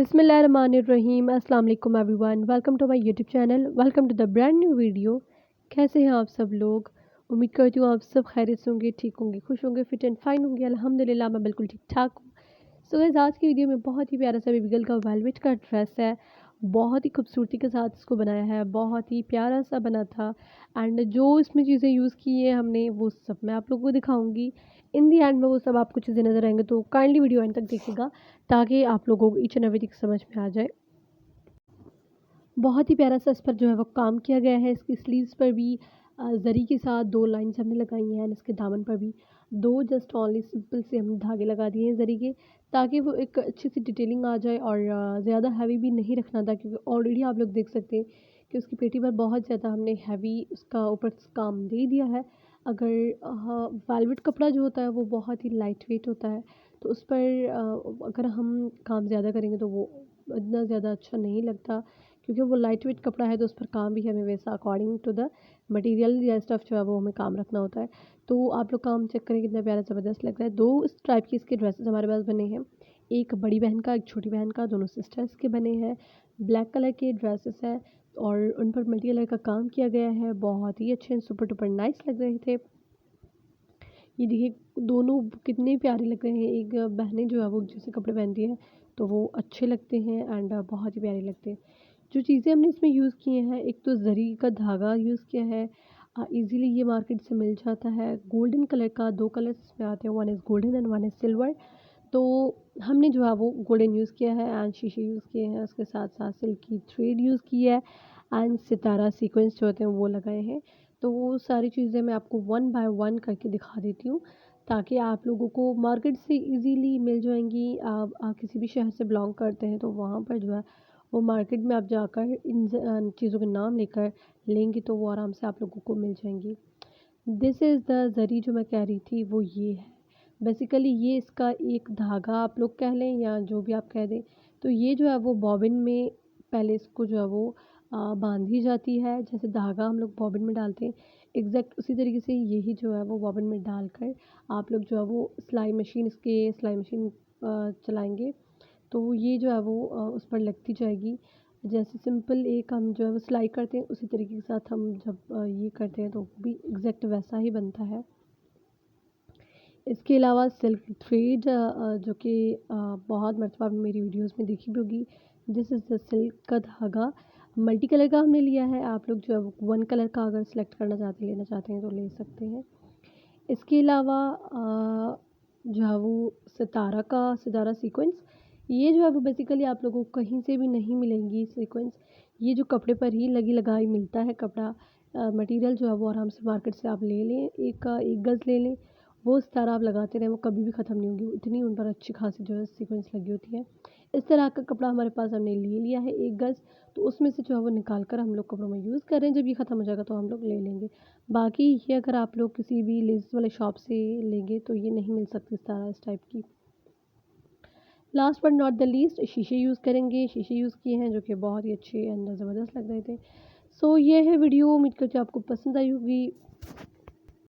बिस्मिल्लाहिर्रहमानिर्रहीम अस्सलाम वालेकुम everyone, welcome to my YouTube channel, welcome to the brand new video. कैसे हैं आप सब लोग? उम्मीद करती हूँ आप सब खैरियत से होंगे, ठीक होंगे, खुश होंगे, फिट एंड फाइन होंगे। अल्हम्दुलिल्लाह मैं बिल्कुल ठीक-ठाक हूँ। सो गाइस, आज की वीडियो में बहुत ही प्यारा सा बेबी गर्ल का वेलवेट का ड्रेस है। बहुत ही खूबसूरती के साथ इसको बनाया है, बहुत ही प्यारा सा बना था। एंड जो इसमें चीज़ें यूज़ की हैं हमने, वो सब मैं आप लोगों को दिखाऊँगी। इन दी एंड में वो सब आपको चीज़ें नज़र आएँगी, तो काइंडली वीडियो एंड तक देखिएगा ताकि आप लोगों को ईच एंड एवरीथिंग समझ में आ जाए। बहुत ही प्यारा सा इस पर जो है वो काम किया गया है। इसकी स्लीव्स पर भी ज़री के साथ 2 लाइन्स हमने लगाई हैं एंड इसके दामन पर भी 2 जस्ट ओनली सिंपल से हमने धागे लगा दिए हैं ज़री के, ताकि वो एक अच्छी सी डिटेलिंग आ जाए। और ज़्यादा हैवी भी नहीं रखना था, क्योंकि ऑलरेडी आप लोग देख सकते हैं कि उसकी पेटी पर बहुत ज़्यादा हमने हैवी उसका ऊपर से काम दे दिया है। अगर वेलवेट कपड़ा जो होता है वो बहुत ही लाइट वेट होता है, तो उस पर अगर हम काम ज़्यादा करेंगे तो वो इतना ज़्यादा अच्छा नहीं लगता, क्योंकि वो लाइट वेट कपड़ा है तो उस पर काम भी हमें वैसा अकॉर्डिंग टू द मटेरियल या स्टफ़ जो है वो हमें काम रखना होता है। तो आप लोग काम चेक करें कितना प्यारा ज़बरदस्त लग रहा है। 2 इस टाइप की इसके ड्रेसेस हमारे पास बने हैं। एक बड़ी बहन का, एक छोटी बहन का, दोनों सिस्टर्स के बने हैं। ब्लैक कलर के ड्रेसेस हैं और उन पर मल्टी कलर का काम किया गया है। बहुत ही अच्छे सुपर डुपर नाइस लग रहे थे। ये देखिए दोनों कितने प्यारे लग रहे हैं। एक बहनें जो है वो जैसे कपड़े पहनती हैं तो वो अच्छे लगते हैं एंड बहुत ही प्यारे लगते हैं। जो चीज़ें हमने इसमें यूज़ किए हैं, एक तो ज़री का धागा यूज़ किया है। इजीली ये मार्केट से मिल जाता है। गोल्डन कलर का 2 कलर्स इसमें आते हैं, one is golden and one is silver. तो हमने जो है वो गोल्डन यूज़ किया है एंड शीशे यूज़ किए हैं। उसके साथ साथ सिल्क की थ्रेड यूज़ की है एंड सितारा सीक्वेंस जो होते हैं वो लगाए हैं। तो वो सारी चीज़ें मैं आपको वन बाय वन करके दिखा देती हूँ, ताकि आप लोगों को मार्केट से इजीली मिल जाएंगी। आप किसी भी शहर से बिलोंग करते हैं तो वहाँ पर जो है वो मार्केट में आप जाकर इन चीज़ों के नाम लेकर लेंगी तो वो आराम से आप लोगों को मिल जाएंगी। दिस इज़ द ज़री जो मैं कह रही थी वो ये है। बेसिकली ये इसका एक धागा आप लोग कह लें या जो भी आप कह दें। तो ये जो है वो बॉबिन में पहले इसको जो है वो बांधी जाती है। जैसे धागा हम लोग बॉबिन में डालते हैं, एग्जैक्ट उसी तरीके से यही जो है वो बॉबिन में डालकर आप लोग जो है वो सिलाई मशीन चलाएंगे तो ये जो है वो उस पर लगती जाएगी। जैसे सिंपल एक हम जो है वो सिलाई करते हैं, उसी तरीके के साथ हम जब ये करते हैं तो भी एग्जैक्ट वैसा ही बनता है। इसके अलावा सिल्क थ्रेड जो कि बहुत मर्तबा आपने मेरी वीडियोस में देखी भी होगी। दिस इज़ द सिल्क का धागा मल्टी कलर का हमने लिया है। आप लोग जो है वो वन कलर का अगर सेलेक्ट करना चाहते लेना चाहते हैं तो ले सकते हैं। इसके अलावा जो है वो सितारा सीक्वेंस, ये जो है वो बेसिकली आप लोगों को कहीं से भी नहीं मिलेंगी सीक्वेंस। ये जो कपड़े पर ही लगी लगाई मिलता है कपड़ा। मटेरियल जो है वो आराम से मार्केट से आप ले लें, एक गज़ ले लें। वो सितारा आप लगाते रहें, वो कभी भी ख़त्म नहीं होंगी, इतनी उन पर अच्छी खासी जो है सीक्वेंस लगी होती है। इस तरह का कपड़ा हमारे पास हमने ले लिया है 1 गज़, तो उसमें से जो है वो निकाल कर हम लोग कपड़ों में यूज़ कर रहे हैं। जब ये ख़त्म हो जाएगा तो हम लोग ले लेंगे। बाकी ये अगर आप लोग किसी भी लेज़ वाले शॉप से लेंगे तो ये नहीं मिल सकती सितारा इस टाइप की। Last but not the least शीशे यूज़ करेंगे। शीशे यूज़ किए हैं जो कि बहुत ही अच्छे एंड ज़बरदस्त लग रहे थे। सो ये है वीडियो, उम्मीद करती हूँ आपको पसंद आई होगी।